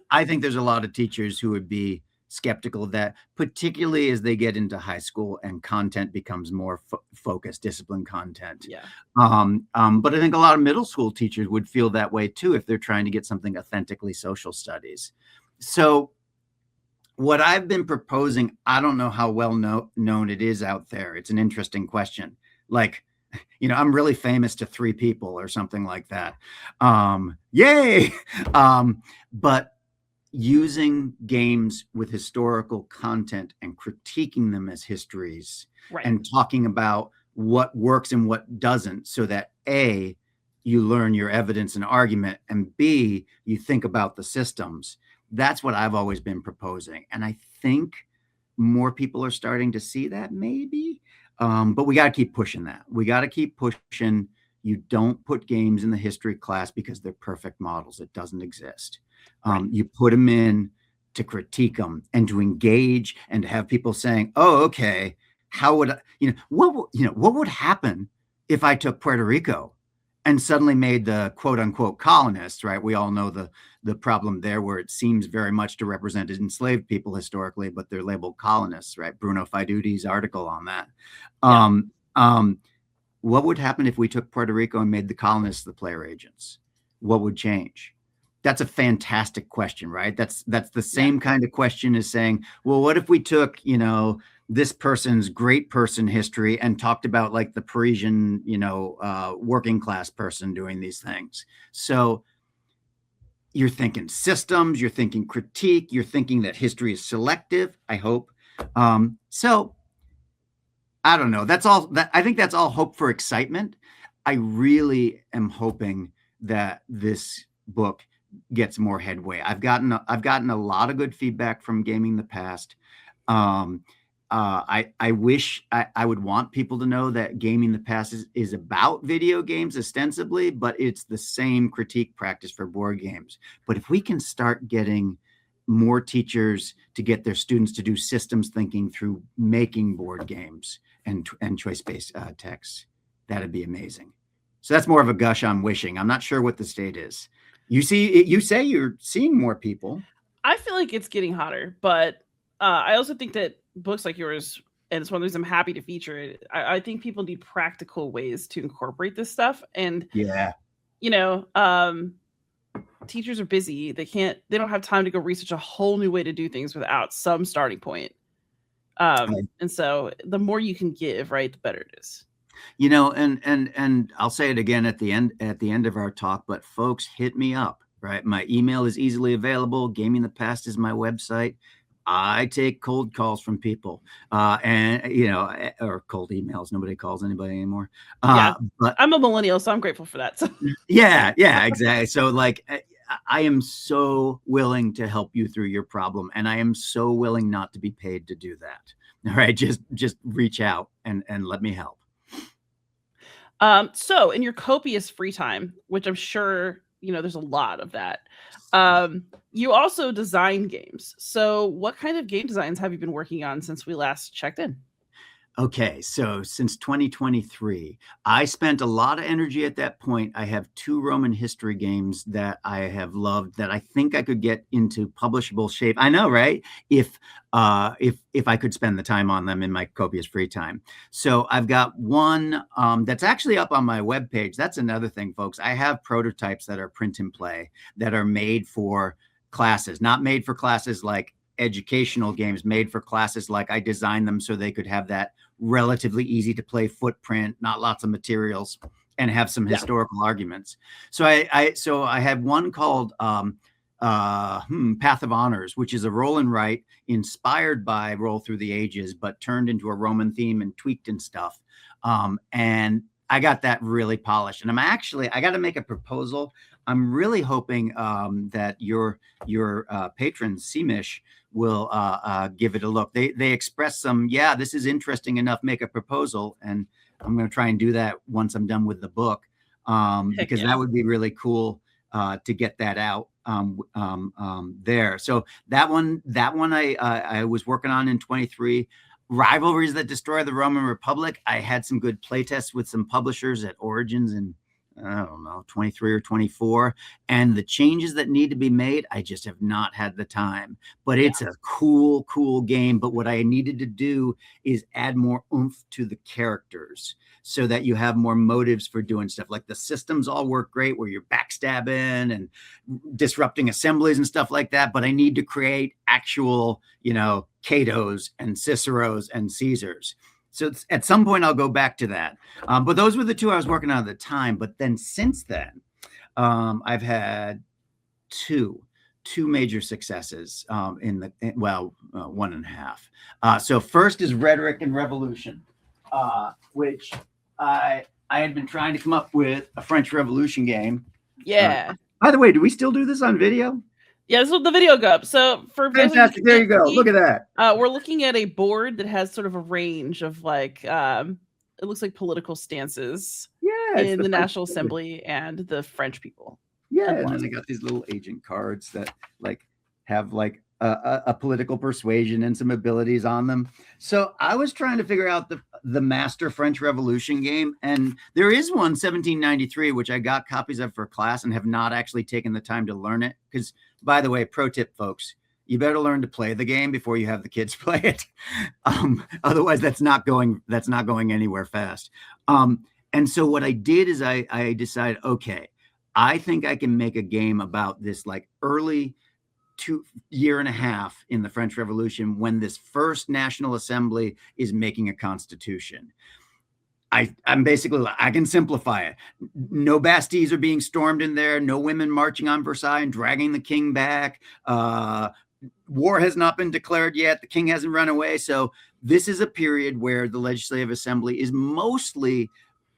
I think there's a lot of teachers who would be skeptical of that, particularly as they get into high school and content becomes more focused, discipline content. Yeah. But I think a lot of middle school teachers would feel that way too if they're trying to get something authentically social studies. So what I've been proposing, I don't know how well known it is out there. It's an interesting question. Like, I'm really famous to 3 people or something like that. Yay! But using games with historical content and critiquing them as histories, right, and talking about what works and what doesn't, so that A, you learn your evidence and argument, and B, you think about the systems. That's what I've always been proposing. And I think more people are starting to see that maybe, but we got to keep pushing that. We got to keep pushing. You don't put games in the history class because they're perfect models. It doesn't exist. You put them in to critique them and to engage and to have people saying, oh, okay, how would what would happen if I took Puerto Rico and suddenly made the quote unquote colonists, right? We all know the problem there, where it seems very much to represent enslaved people historically, but they're labeled colonists, right? Bruno Faiduti's article on that. Yeah. What would happen if we took Puerto Rico and made the colonists the player agents? What would change? That's a fantastic question, right? That's the same kind of question as saying, well, what if we took, this person's great person history and talked about like the Parisian, working class person doing these things. So you're thinking systems, you're thinking critique, you're thinking that history is selective, I hope. So I don't know. I think that's all hope for excitement. I really am hoping that this book gets more headway. I've gotten a lot of good feedback from Gaming the Past. I wish I would want people to know that Gaming the Past is about video games ostensibly, but it's the same critique practice for board games. But if we can start getting more teachers to get their students to do systems thinking through making board games and choice-based texts, that'd be amazing. So that's more of a gush I'm wishing. I'm not sure what the state is. You say you're seeing more people. I feel like it's getting hotter, but I also think that books like yours, and it's one of the reasons I'm happy to feature it. I think people need practical ways to incorporate this stuff. And yeah, teachers are busy. They don't have time to go research a whole new way to do things without some starting point. And so the more you can give, right, the better it is. And I'll say it again at the end of our talk, but folks, hit me up, right? My email is easily available. Gaming the Past is my website. I take cold calls from people, or cold emails. Nobody calls anybody anymore. But I'm a millennial, so I'm grateful for that. So. Yeah, exactly. So like, I am so willing to help you through your problem, and I am so willing not to be paid to do that. All right, just reach out and let me help. So in your copious free time, which I'm sure, there's a lot of that, you also design games. So what kind of game designs have you been working on since we last checked in? Okay, so since 2023, I spent a lot of energy at that point. I have 2 Roman history games that I have loved that I think I could get into publishable shape. I know, right? If I could spend the time on them in my copious free time. So I've got one that's actually up on my webpage. That's another thing, folks. I have prototypes that are print and play that are made for classes, not made for classes like educational games, made for classes like I designed them so they could have that relatively easy to play footprint, not lots of materials, and have some historical arguments. So I had one called Path of Honors, which is a roll and write inspired by Roll Through the Ages, but turned into a Roman theme and tweaked and stuff. And I got that really polished. And I got to make a proposal. I'm really hoping that your patron, Seamish, will give it a look. They expressed some, this is interesting enough, make a proposal. And I'm going to try and do that once I'm done with the book, because that would be really cool to get that out there. So that one I was working on in 23. Rivalries That Destroy the Roman Republic. I had some good playtests with some publishers at Origins in, I don't know, 23 or 24. And the changes that need to be made, I just have not had the time. But it's a cool game. But what I needed to do is add more oomph to the characters so that you have more motives for doing stuff. Like the systems all work great where you're backstabbing and disrupting assemblies and stuff like that. But I need to create actual, Catos and Ciceros and Caesars. So at some point I'll go back to that. But those were the 2 I was working on at the time. But then since then, I've had two major successes one and a half. So first is Rhetoric and Revolution, which I had been trying to come up with a French Revolution game. Yeah. By the way, do we still do this on video? Yeah, this is the video go up. So for fantastic, there you go. Look at that. We're looking at a board that has sort of a range of like it looks like political stances in the National Assembly and the French people. Yeah, and then they got these little agent cards that like have like a political persuasion and some abilities on them. So I was trying to figure out the Master French Revolution game. And there is one, 1793, which I got copies of for class and have not actually taken the time to learn it. Because, by the way, pro tip, folks, you better learn to play the game before you have the kids play it. Otherwise, that's not going anywhere fast. And so what I did is I decided, okay, I think I can make a game about this like early year and a half in the French Revolution when this first National Assembly is making a constitution. I'm basically, I can simplify it. No Bastilles are being stormed in there. No women marching on Versailles and dragging the king back. War has not been declared yet. The king hasn't run away. So this is a period where the Legislative Assembly is mostly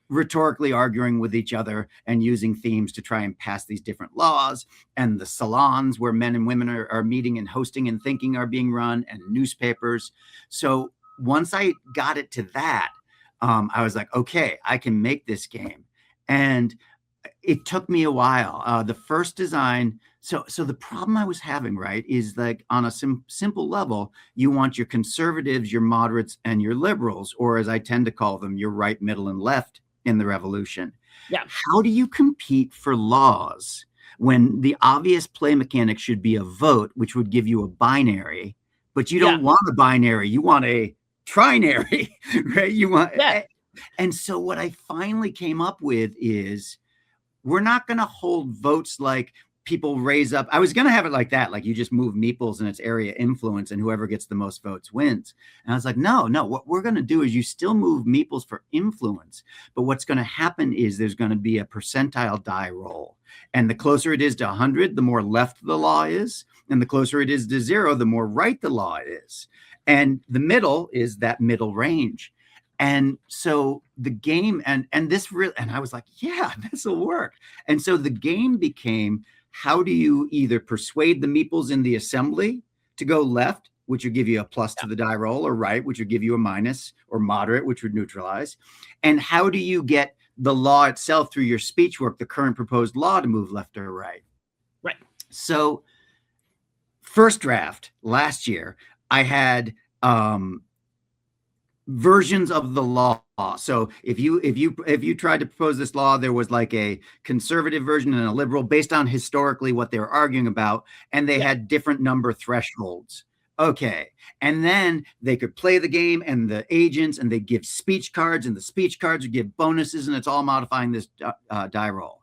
rhetorically arguing with each other and using themes to try and pass these different laws, and the salons where men and women are meeting and hosting and thinking are being run, and newspapers. So once I got it to that, I was like, okay, I can make this game. And it took me a while. The first design, so the problem I was having, right, is like on a simple level, you want your conservatives, your moderates, and your liberals, or as I tend to call them, your right, middle, and left in the revolution. Yeah. How do you compete for laws when the obvious play mechanic should be a vote, which would give you a binary, but you don't want a binary, you want a trinary, right? You want, and so what I finally came up with is we're not going to hold votes like people raise up. I was going to have it like that, like you just move meeples and its area influence and whoever gets the most votes wins. And I was like, no, what we're going to do is you still move meeples for influence. But what's going to happen is there's going to be a percentile die roll. And the closer it is to 100, the more left the law is. And the closer it is to 0, the more right the law is. And the middle is that middle range. And so the game, and this really, and I was like, yeah, this will work. And so the game became, how do you either persuade the meeples in the assembly to go left, which would give you a plus to the die roll, or right, which would give you a minus, or moderate, which would neutralize? And how do you get the law itself through your speech work, the current proposed law, to move left or right? Right. So first draft last year, I had versions of the law. So if you tried to propose this law, there was like a conservative version and a liberal based on historically what they were arguing about, and they had different number thresholds. Okay. And then they could play the game, and the agents, and they give speech cards, and the speech cards would give bonuses, and it's all modifying this die roll.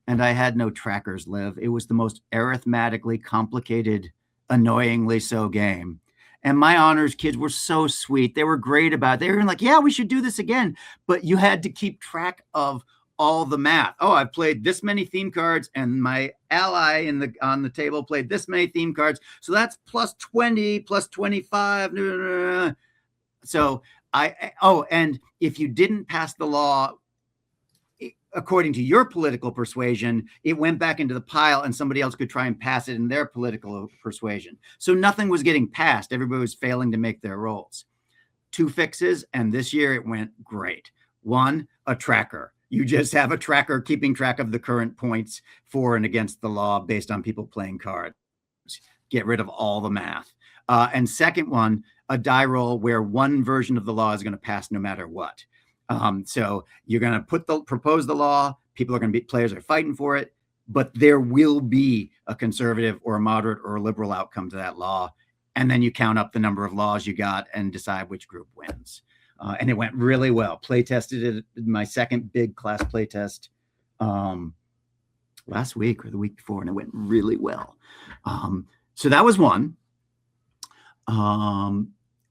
And I had no trackers, Liv. It was the most arithmetically complicated, annoyingly so game. And my honors kids were so sweet. They were great about it. They were like, yeah, we should do this again. But you had to keep track of all the math. Oh, I've played this many theme cards, and my ally on the table played this many theme cards. So that's plus 20, plus 25. So and if you didn't pass the law according to your political persuasion, it went back into the pile, and somebody else could try and pass it in their political persuasion. So nothing was getting passed. Everybody was failing to make their rolls. 2 fixes, and this year it went great. 1, a tracker. You just have a tracker keeping track of the current points for and against the law based on people playing cards. Get rid of all the math. And second one, a die roll where one version of the law is going to pass no matter what. So you're going to propose the law. People are going to be, players are fighting for it, but there will be a conservative or a moderate or a liberal outcome to that law. And then you count up the number of laws you got and decide which group wins. And it went really well. Play tested it, my second big class play test last week or the week before, and it went really well. So that was one.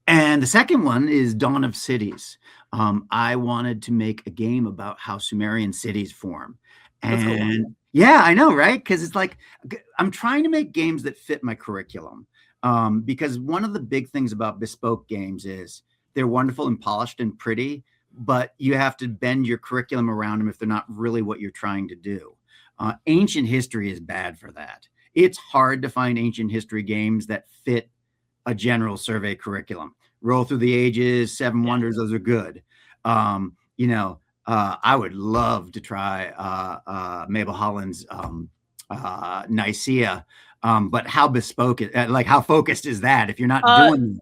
And the second one is Dawn of Cities. I wanted to make a game about how Sumerian cities form. And cool. Yeah, I know, right? Because it's like, I'm trying to make games that fit my curriculum. Because one of the big things about bespoke games is they're wonderful and polished and pretty, but you have to bend your curriculum around them if they're not really what you're trying to do. Ancient history is bad for that. It's hard to find ancient history games that fit a general survey curriculum. Roll Through the Ages, Seven Wonders, those are good. I would love to try Mabel Holland's Nicaea, but how bespoke it, like how focused is that if you're not doing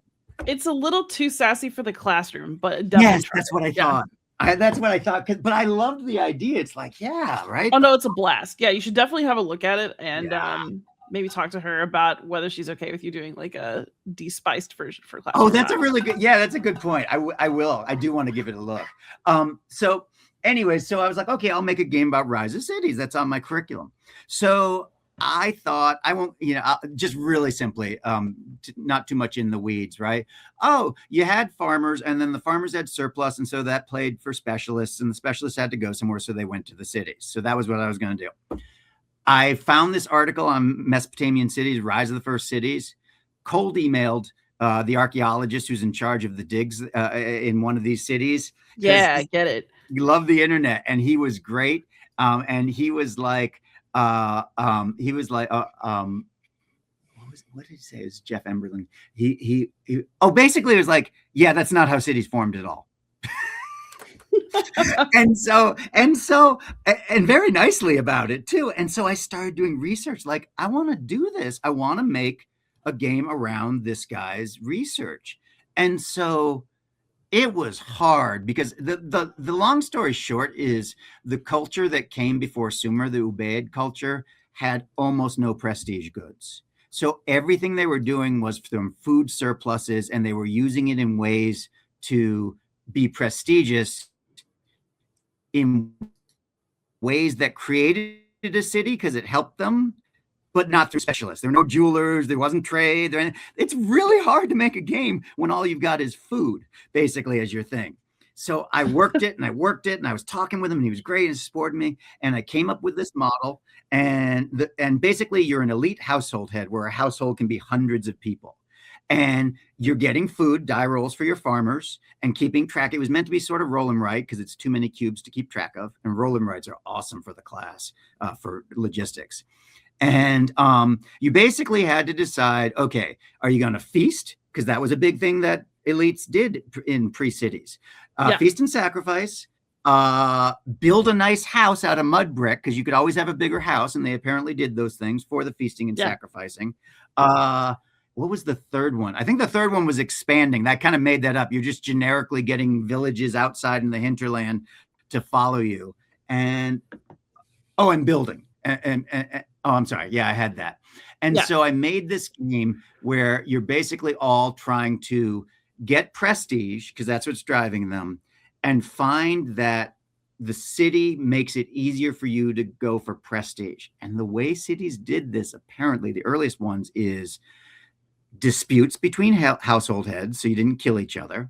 It's a little too sassy for the classroom, but definitely Yes, try that's it. what I Yeah. thought. That's what I thought. But I loved the idea. It's like, yeah, right. Oh no, it's a blast. Yeah, you should definitely have a look at it and Yeah. maybe talk to her about whether she's okay with you doing like a de-spiced version for class Oh, or that's not. a really good. Yeah, that's a good point. I will. I do want to give it a look. So anyway, so I was like, okay, I'll make a game about Rise of Cities. That's on my curriculum. So I thought I won't, just really simply, not too much in the weeds, right? Oh, you had farmers, and then the farmers had surplus, and so that played for specialists, and the specialists had to go somewhere, so they went to the cities. So that was what I was going to do. I found this article on Mesopotamian cities, Rise of the First Cities, cold emailed the archaeologist who's in charge of the digs in one of these cities. Yeah, I get it. He loved the internet, and he was great. And he was like, what did he say? It was Jeff Emberlin. Basically it was like, yeah, that's not how cities formed at all. and very nicely about it too. And so I started doing research. Like, I want to do this. I want to make a game around this guy's research. And so it was hard because the long story short is the culture that came before Sumer, the Ubaid culture, had almost no prestige goods. So everything they were doing was from food surpluses, and they were using it in ways to be prestigious in ways that created a city because it helped them, but not through specialists. There were no jewelers. There wasn't trade. It's really hard to make a game when all you've got is food, basically, as your thing. So I worked it and I worked it, and I was talking with him, and he was great and supported me. And I came up with this model. And basically, you're an elite household head where a household can be hundreds of people. And you're getting food, die rolls for your farmers, and keeping track. It was meant to be sort of roll and write because it's too many cubes to keep track of. And roll and writes are awesome for the class, for logistics. And you basically had to decide, okay, are you going to feast? Because that was a big thing that elites did in pre-cities. Feast and sacrifice, build a nice house out of mud brick, because you could always have a bigger house, and they apparently did those things for the feasting and sacrificing. What was the third one? I think the third one was expanding. That kind of made that up. You're just generically getting villages outside in the hinterland to follow you. And building. And I'm sorry. Yeah, I had that. And so I made this game where you're basically all trying to get prestige, because that's what's driving them, and find that the city makes it easier for you to go for prestige. And the way cities did this, apparently, the earliest ones, is disputes between household heads, so you didn't kill each other.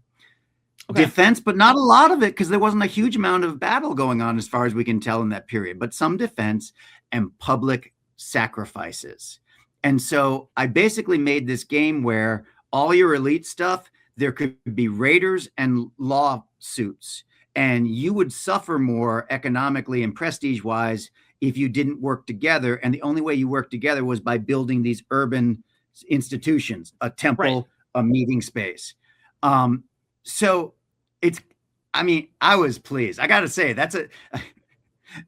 Okay. Defense, but not a lot of it, because there wasn't a huge amount of battle going on as far as we can tell in that period, but some defense and public sacrifices. And so I basically made this game where all your elite stuff, there could be raiders and lawsuits, and you would suffer more economically and prestige-wise if you didn't work together. And the only way you worked together was by building these urban institutions, a temple, a meeting space. So I was pleased. I got to say,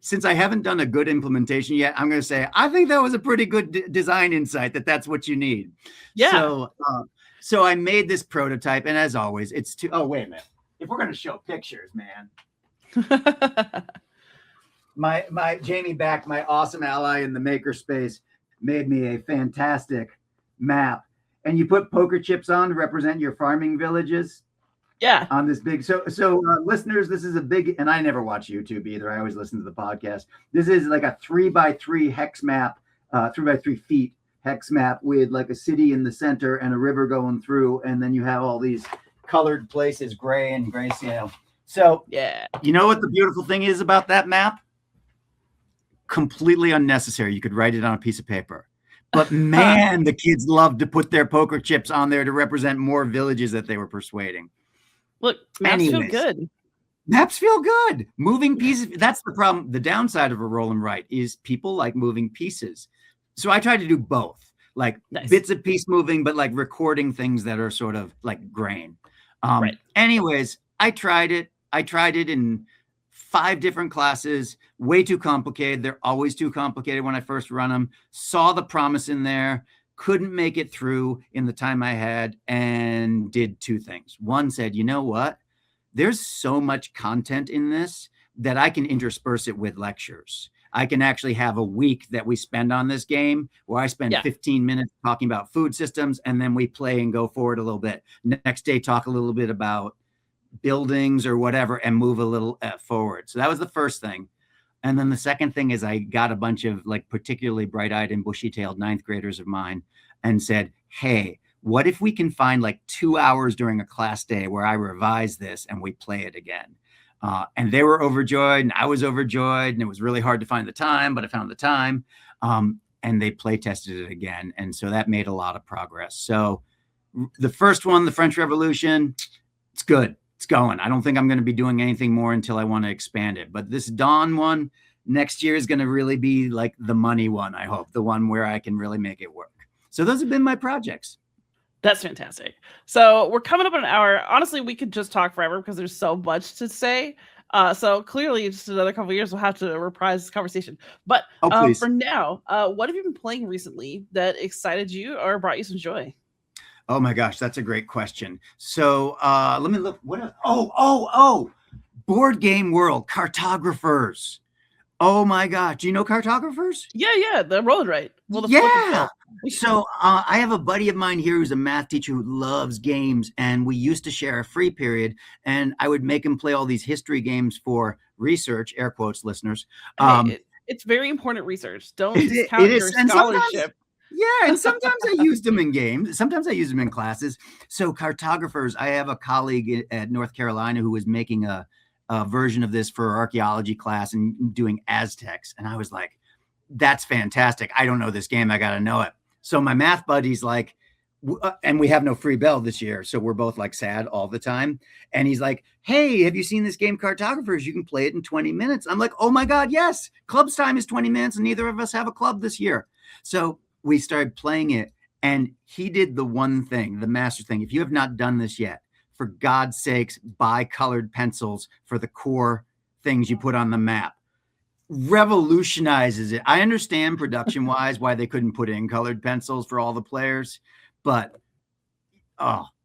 since I haven't done a good implementation yet, I'm going to say, I think that was a pretty good design insight, that's what you need. Yeah. So I made this prototype, and as always, wait a minute. If we're going to show pictures, man. my Jamie Back, my awesome ally in the makerspace, made me a fantastic map. And you put poker chips on to represent your farming villages. Yeah. On this big, so listeners, this is a big, and I never watch YouTube either. I always listen to the podcast. This is like a 3x3 hex map, 3x3 feet hex map with like a city in the center and a river going through. And then you have all these colored places, gray and grayscale. So you know what the beautiful thing is about that map? Completely unnecessary. You could write it on a piece of paper. But man, the kids loved to put their poker chips on there to represent more villages that they were persuading. Look, maps feel good. Maps feel good. Moving pieces. That's the problem. The downside of a roll and write is people like moving pieces. So I try to do both, like bits of piece moving, but like recording things that are sort of like grain. Anyways, I tried it. I tried it in 5 different classes. Way too complicated. They're always too complicated when I first run them. Saw the promise in there. couldn't make it through in the time I had, and did two things. One, said, you know what? There's so much content in this that I can intersperse it with lectures. I can actually have a week that we spend on this game where I spend 15 minutes talking about food systems, and then we play and go forward a little bit. Next day, talk a little bit about buildings or whatever, and move a little forward. So that was the first thing. And then the second thing is I got a bunch of like particularly bright-eyed and bushy-tailed ninth graders of mine and said, hey, what if we can find like 2 hours during a class day where I revise this and we play it again? And they were overjoyed, and I was overjoyed, and it was really hard to find the time, but I found the time. And they play tested it again. And so that made a lot of progress. So the first one, the French Revolution, it's good. It's going. I don't think I'm going to be doing anything more until I want to expand it. But this Dawn one next year is going to really be like the money one, I hope, the one where I can really make it work. So those have been my projects. That's fantastic. So we're coming up on an hour. Honestly, we could just talk forever because there's so much to say. So clearly, just another couple of years, we'll have to reprise this conversation. But for now, what have you been playing recently that excited you or brought you some joy? Oh my gosh, that's a great question. So let me look. Board Game World, Cartographers. Oh my God, do you know Cartographers? Yeah, the road right. Well, yeah. So I have a buddy of mine here who's a math teacher who loves games, and we used to share a free period, and I would make him play all these history games for research, air quotes, listeners. It's very important research. Don't discount your scholarship. Yeah, and sometimes I used them in games. Sometimes I use them in classes. So Cartographers, I have a colleague at North Carolina who was making a version of this for archaeology class and doing Aztecs. And I was like, that's fantastic. I don't know this game. I got to know it. So my math buddy's like, and we have no free bell this year. So we're both like sad all the time. And he's like, hey, have you seen this game Cartographers? You can play it in 20 minutes. I'm like, oh my God, yes. Club's time is 20 minutes and neither of us have a club this year. So we started playing it, and he did the one thing, the master thing. If you have not done this yet, for God's sakes, buy colored pencils for the core things you put on the map. Revolutionizes it. I understand production-wise why they couldn't put in colored pencils for all the players, but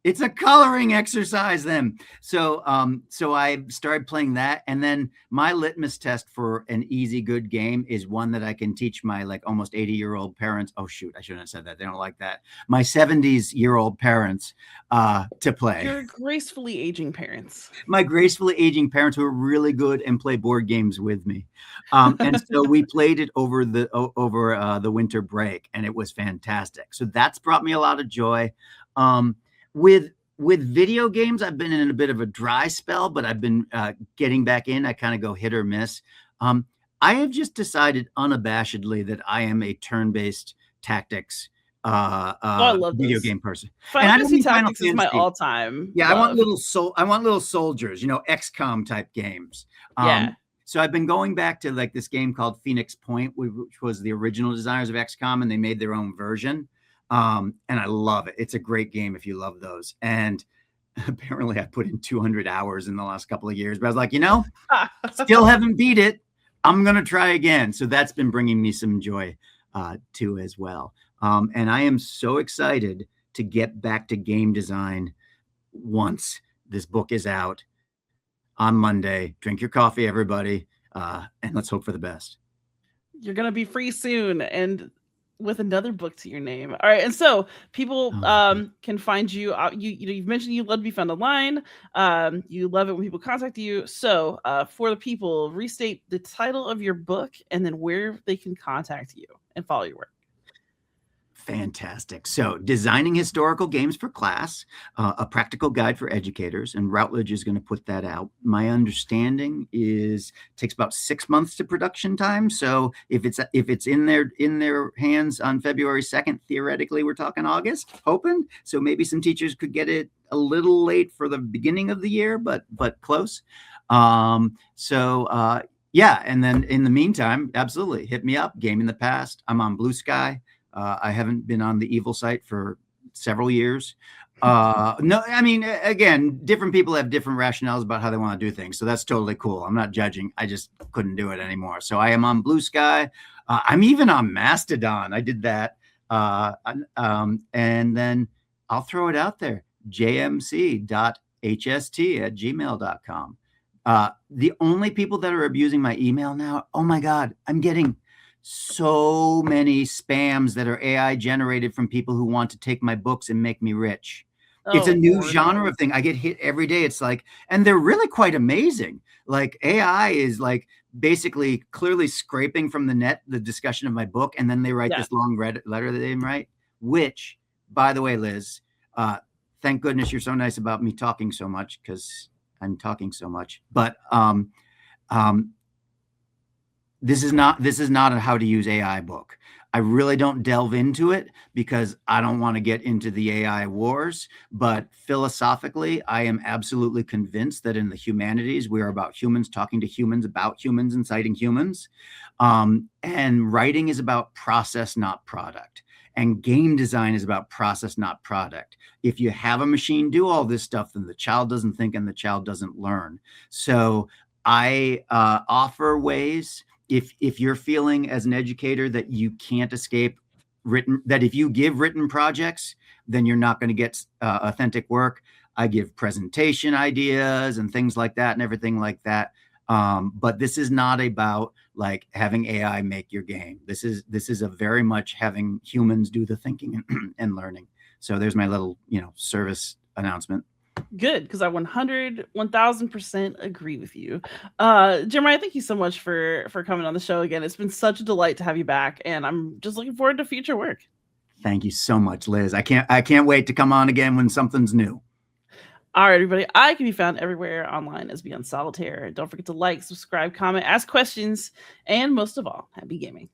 it's a coloring exercise then. So I started playing that, and then my litmus test for an easy, good game is one that I can teach my like almost 80-year-old parents. Oh shoot, I shouldn't have said that. They don't like that. My 70-year-old parents to play. Your gracefully aging parents. My gracefully aging parents who are really good and play board games with me. And so we played it over the winter break, and it was fantastic. So that's brought me a lot of joy. With video games, I've been in a bit of a dry spell, but I've been getting back in. I kind of go hit or miss. I have just decided unabashedly that I am a turn-based tactics video game person. Final Fantasy Tactics is my all-time. Yeah, love. I want little soldiers, XCOM type games. Yeah. So I've been going back to like this game called Phoenix Point, which was the original designers of XCOM, and they made their own version. And I love it. It's a great game if you love those. And apparently I put in 200 hours in the last couple of years, but I was like, still haven't beat it. I'm going to try again. So that's been bringing me some joy too as well. And I am so excited to get back to game design once this book is out on Monday. Drink your coffee, everybody. And let's hope for the best. You're going to be free soon. And with another book to your name. All right. And so people can find you. You've mentioned you love to be found online. You love it when people contact you. So for the people, restate the title of your book and then where they can contact you and follow your work. Fantastic. So Designing Historical Games for Class, a practical guide for educators, and Routledge is going to put that out. My understanding is it takes about 6 months to production time. So if it's in their hands on February 2nd, theoretically, we're talking August, hoping. So maybe some teachers could get it a little late for the beginning of the year, but close. Yeah. And then in the meantime, absolutely hit me up. Game in the Past. I'm on Blue Sky. I haven't been on the evil site for several years. No, I mean, again, different people have different rationales about how they want to do things. So that's totally cool. I'm not judging. I just couldn't do it anymore. So I am on Blue Sky. I'm even on Mastodon. I did that And then I'll throw it out there, jmc.hst@gmail.com. The only people that are abusing my email now, oh my God, I'm getting so many spams that are AI generated from people who want to take my books and make me rich. It's a Oh, new Lord. genre of thing. I get hit every day. It's like, and they're really quite amazing. Like AI is like basically clearly scraping from the net the discussion of my book, and then they write Yeah. this long letter that they write. Which, by the way, Liz, thank goodness you're so nice about me talking so much, because I'm talking so much. But um, this is not a how to use AI book. I really don't delve into it because I don't want to get into the AI wars. But philosophically, I am absolutely convinced that in the humanities, we're about humans talking to humans about humans, inciting humans. And writing is about process, not product. And game design is about process, not product. If you have a machine do all this stuff, then the child doesn't think and the child doesn't learn. So I offer ways, if you're feeling as an educator that you can't escape written, that if you give written projects, then you're not going to get authentic work. I give presentation ideas and things like that and everything like that. But this is not about like having AI make your game. This is a very much having humans do the thinking and learning. So there's my little, service announcement. Good, because I 1000% agree with you. Jeremiah, thank you so much for coming on the show again. It's been such a delight to have you back, and I'm just looking forward to future work. Thank you so much, Liz. I can't wait to come on again when something's new. All right, everybody. I can be found everywhere online as Beyond Solitaire. Don't forget to like, subscribe, comment, ask questions, and most of all, happy gaming.